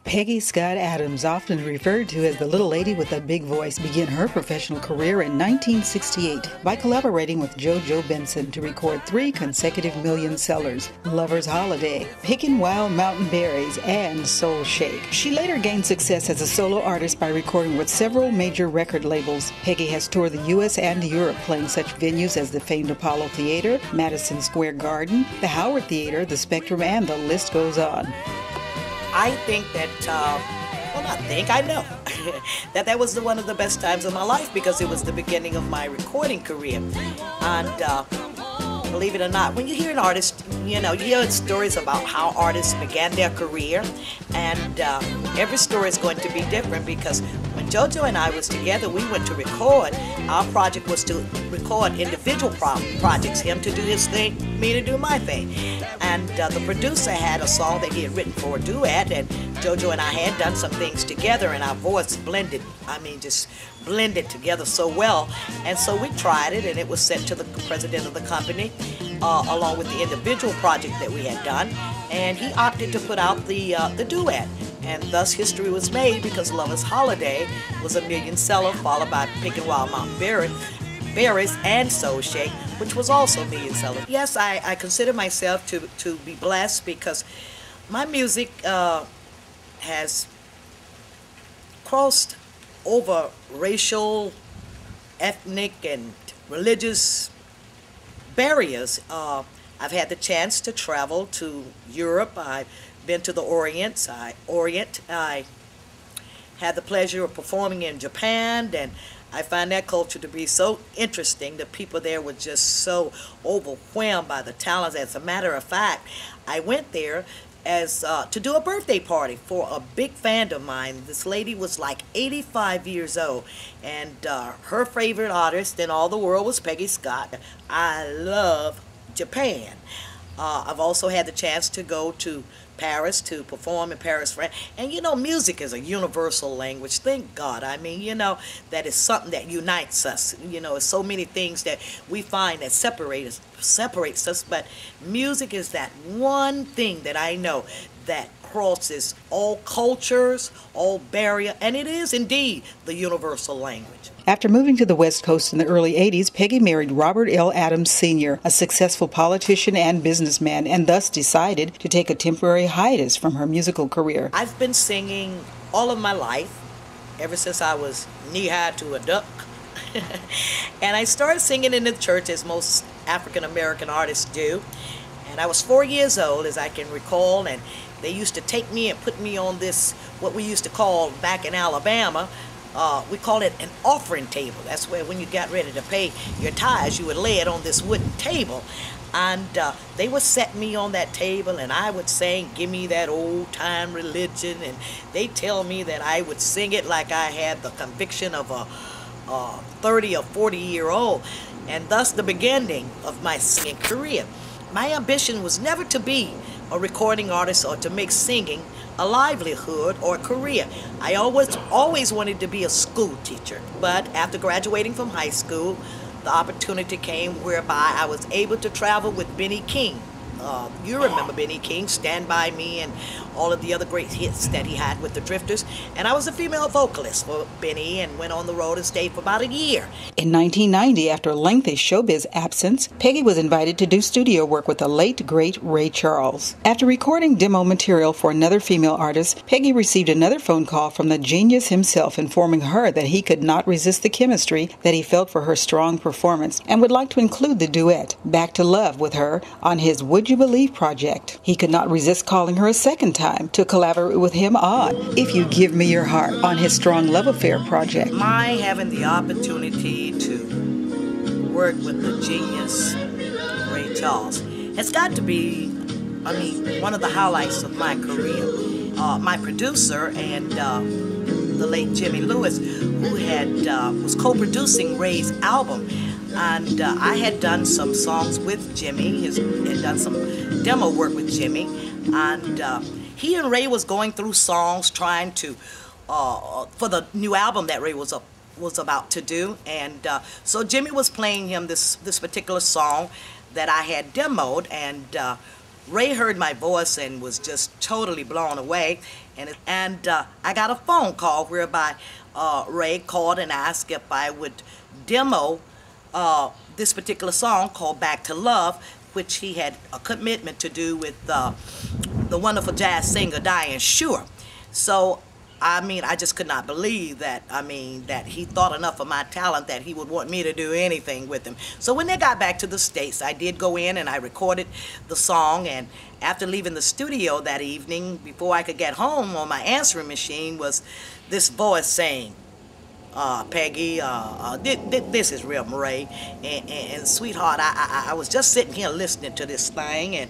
Peggy Scott Adams, often referred to as the Little Lady with a Big Voice, began her professional career in 1968 by collaborating with JoJo Benson to record 3 consecutive million sellers, Lover's Holiday, Pickin' Wild Mountain Berries, and Soul Shake. She later gained success as a solo artist by recording with several major record labels. Peggy has toured the U.S. and Europe, playing such venues as the famed Apollo Theater, Madison Square Garden, the Howard Theater, the Spectrum, and the list goes on. I think that, I know that was one of the best times of my life because it was the beginning of my recording career. And believe it or not, when you hear an artist, you hear stories about how artists began their career, and every story is going to be different because when JoJo and I was together, we went to record. Our project was to record individual projects, him to do his thing, me to do my thing. And the producer had a song that he had written for a duet, and JoJo and I had done some things together, and our voice just blended together so well. And so we tried it, and it was sent to the president of the company, along with the individual project that we had done, and he opted to put out the duet. And thus history was made because Lover's Holiday was a million seller, followed by Pickin' Wild Mountain Berries and Soul Shake, which was also a million seller. Yes, I consider myself to be blessed because my music has crossed over racial, ethnic, and religious barriers. I've had the chance to travel to Europe. I've been to the Orient. I had the pleasure of performing in Japan, and I find that culture to be so interesting. The people there were just so overwhelmed by the talents. As a matter of fact, I went there as to do a birthday party for a big fan of mine. This lady was like 85 years old, and her favorite artist in all the world was Peggy Scott. I love Japan. I've also had the chance to go to Paris to perform in Paris, France. And music is a universal language. Thank God. That is something that unites us. There's so many things that we find that separates us, but music is that one thing that I know that crosses all cultures, all barrier, and it is indeed the universal language. After moving to the West Coast in the early 80s, Peggy married Robert L. Adams Sr., a successful politician and businessman, and thus decided to take a temporary hiatus from her musical career. I've been singing all of my life, ever since I was knee-high to a duck. And I started singing in the church as most African-American artists do. And I was 4 years old, as I can recall, and they used to take me and put me on this, what we used to call back in Alabama, we call it an offering table. That's where when you got ready to pay your tithes, you would lay it on this wooden table. And they would set me on that table, and I would sing, "Give Me That Old Time Religion," and they tell me that I would sing it like I had the conviction of a 30 or 40-year-old, and thus the beginning of my singing career. My ambition was never to be a recording artist or to make singing a livelihood or a career. I always wanted to be a school teacher, but after graduating from high school, the opportunity came whereby I was able to travel with Benny King. You remember Benny King, Stand By Me, and all of the other great hits that he had with the Drifters. And I was a female vocalist for Benny and went on the road and stayed for about a year. In 1990, after a lengthy showbiz absence, Peggy was invited to do studio work with the late, great Ray Charles. After recording demo material for another female artist, Peggy received another phone call from the genius himself informing her that he could not resist the chemistry that he felt for her strong performance and would like to include the duet, Back to Love, with her on his Would You Believe project. He could not resist calling her a second time to collaborate with him on If You Give Me Your Heart on his Strong Love Affair project. My having the opportunity to work with the genius Ray Charles has got to be, one of the highlights of my career. My producer and the late Jimmy Lewis, who was co-producing Ray's album, and I had done some songs with Jimmy, had done some demo work with Jimmy, and he and Ray was going through songs trying to, for the new album that Ray was about to do, and so Jimmy was playing him this particular song that I had demoed, and Ray heard my voice and was just totally blown away. And I got a phone call whereby Ray called and asked if I would demo this particular song called Back to Love, which he had a commitment to do with the wonderful jazz singer Diane Shure. So, I just could not believe that, that he thought enough of my talent that he would want me to do anything with him. So when they got back to the States, I did go in and I recorded the song, and after leaving the studio that evening, before I could get home, on my answering machine was this voice saying, Peggy, this is Real Murray, and sweetheart, I was just sitting here listening to this thing, and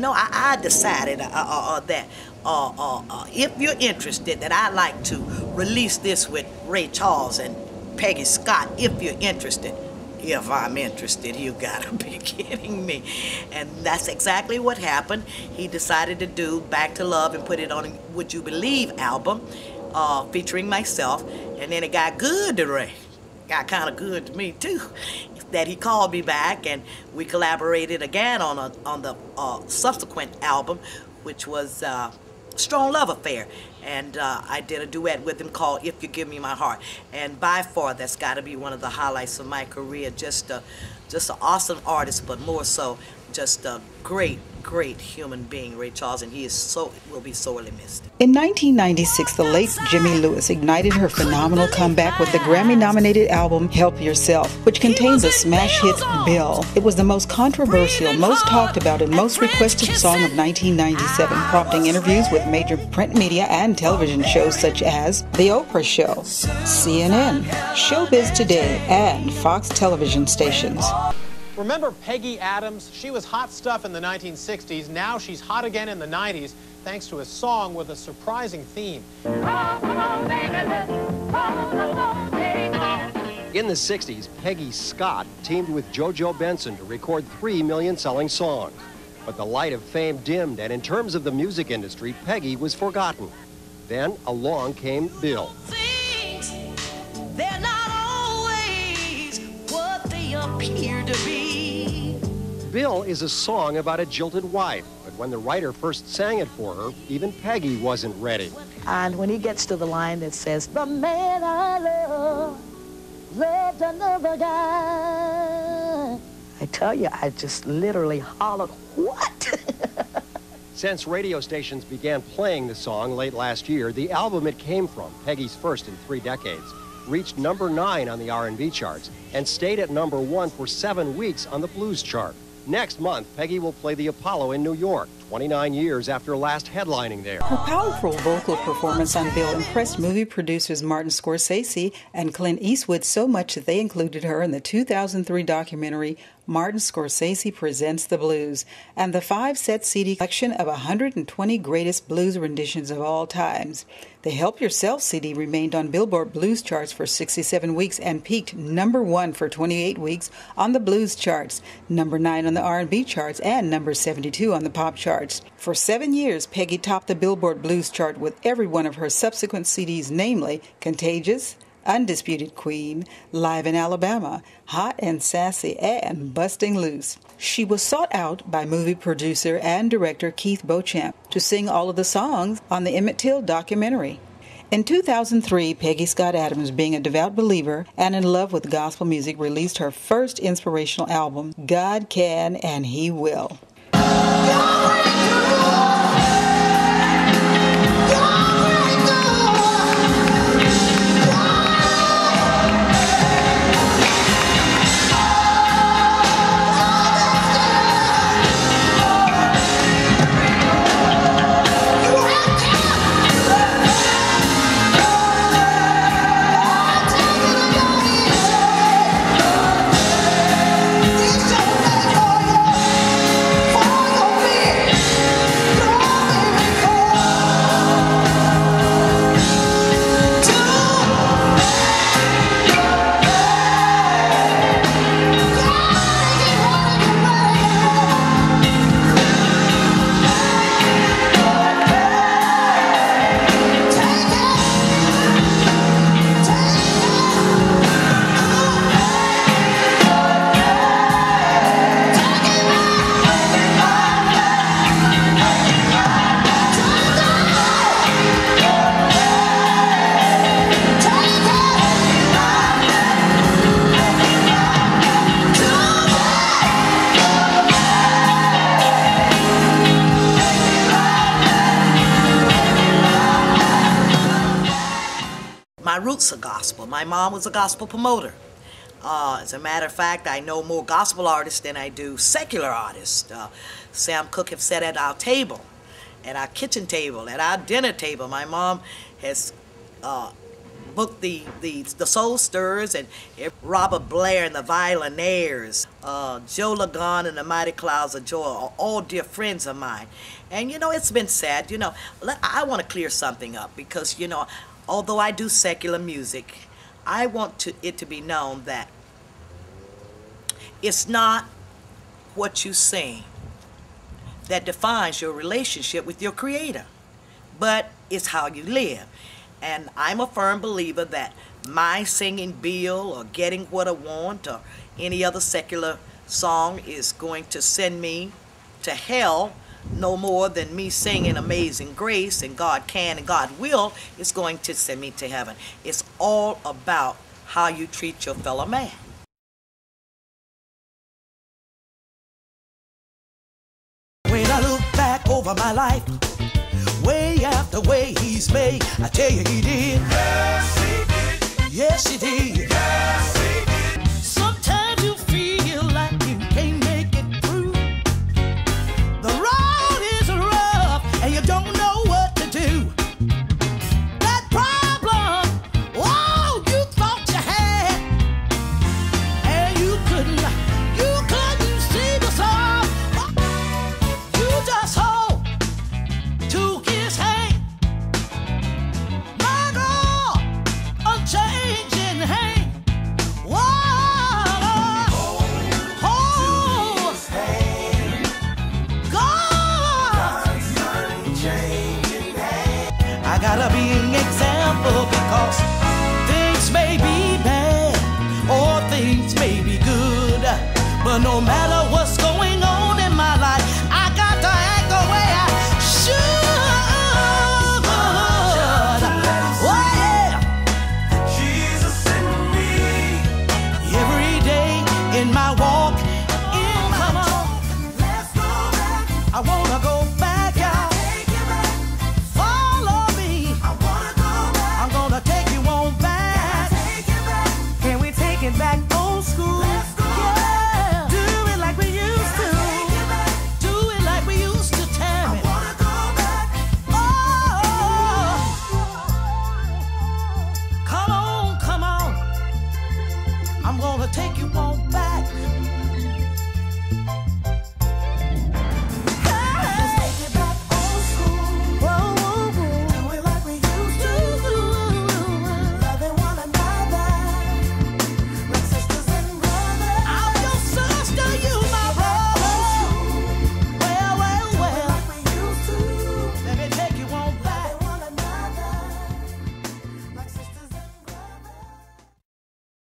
I decided that if you're interested, that I'd like to release this with Ray Charles and Peggy Scott, if you're interested. If I'm interested, you gotta be kidding me. And that's exactly what happened. He decided to do Back to Love and put it on a Would You Believe album, featuring myself, and then it got good to Ray. Got kind of good to me too. That he called me back and we collaborated again on the subsequent album, which was Strong Love Affair, and I did a duet with him called If You Give Me My Heart, and by far that's got to be one of the highlights of my career. Just an awesome artist, but more so just a great human being, Ray Charles, and he will be sorely missed. In 1996, the late Jimmy Lewis ignited her phenomenal comeback with the Grammy-nominated album Help Yourself, which contains a smash hit, Bill. It was the most controversial, most talked about, and most requested song of 1997, prompting interviews with major print media and television shows such as The Oprah Show, CNN, Showbiz Today, and Fox television stations. Remember Peggy Adams? She was hot stuff in the 1960s. Now she's hot again in the 90s, thanks to a song with a surprising theme. In the 60s, Peggy Scott teamed with JoJo Benson to record 3 million-selling songs. But the light of fame dimmed, and in terms of the music industry, Peggy was forgotten. Then along came Bill. They're not always what they appear to be. Bill is a song about a jilted wife, but when the writer first sang it for her, even Peggy wasn't ready. And when he gets to the line that says, the man I love loved another guy, I tell you, I just literally hollered, what? Since radio stations began playing the song late last year, the album it came from, Peggy's first in 3 decades, reached number 9 on the R&B charts and stayed at number 1 for 7 weeks on the blues chart. Next month, Peggy will play the Apollo in New York, 29 years after last headlining there. Her powerful vocal performance on Bill impressed movie producers Martin Scorsese and Clint Eastwood so much that they included her in the 2003 documentary Martin Scorsese Presents the Blues, and the 5-set CD collection of 120 greatest blues renditions of all times. The Help Yourself CD remained on Billboard blues charts for 67 weeks and peaked number 1 for 28 weeks on the blues charts, number 9 on the R&B charts, and number 72 on the pop charts. For 7 years, Peggy topped the Billboard blues chart with every one of her subsequent CDs, namely Contagious, Undisputed Queen, Live in Alabama, Hot and Sassy, and Busting Loose. She was sought out by movie producer and director Keith Beauchamp to sing all of the songs on the Emmett Till documentary. In 2003, Peggy Scott Adams, being a devout believer and in love with gospel music, released her first inspirational album, God Can and He Will. my roots are gospel. My mom was a gospel promoter. As a matter of fact, I know more gospel artists than I do secular artists. Sam Cooke have sat at our table, at our kitchen table, at our dinner table. My mom has booked the Soul Stirrers and Robert Blair and the Violinaires, Joe Lagan and the Mighty Clouds of Joy are all dear friends of mine. And you know, it's been sad. You know, I want to clear something up because, you know, although I do secular music, I want it to be known that it's not what you sing that defines your relationship with your Creator, but it's how you live. And I'm a firm believer that my singing Bill or Getting What I Want or any other secular song is going to send me to hell no more than me singing Amazing Grace and God Can and God Will is going to send me to heaven. It's all about how you treat your fellow man. When I look back over my life, way after way he's made, I tell you he did. Yes, he did. Yes, he did. Yes, he did. Sometimes you feel like you can't make it through. The road is rough and you don't know what to do. That problem, oh, you thought you had, and you couldn't see the sun. You just hold to his hand. My God, unchanging hand. Whoa, hold his hand. God's unchanging hand. I gotta be an example because things may be bad or things may be good, but no matter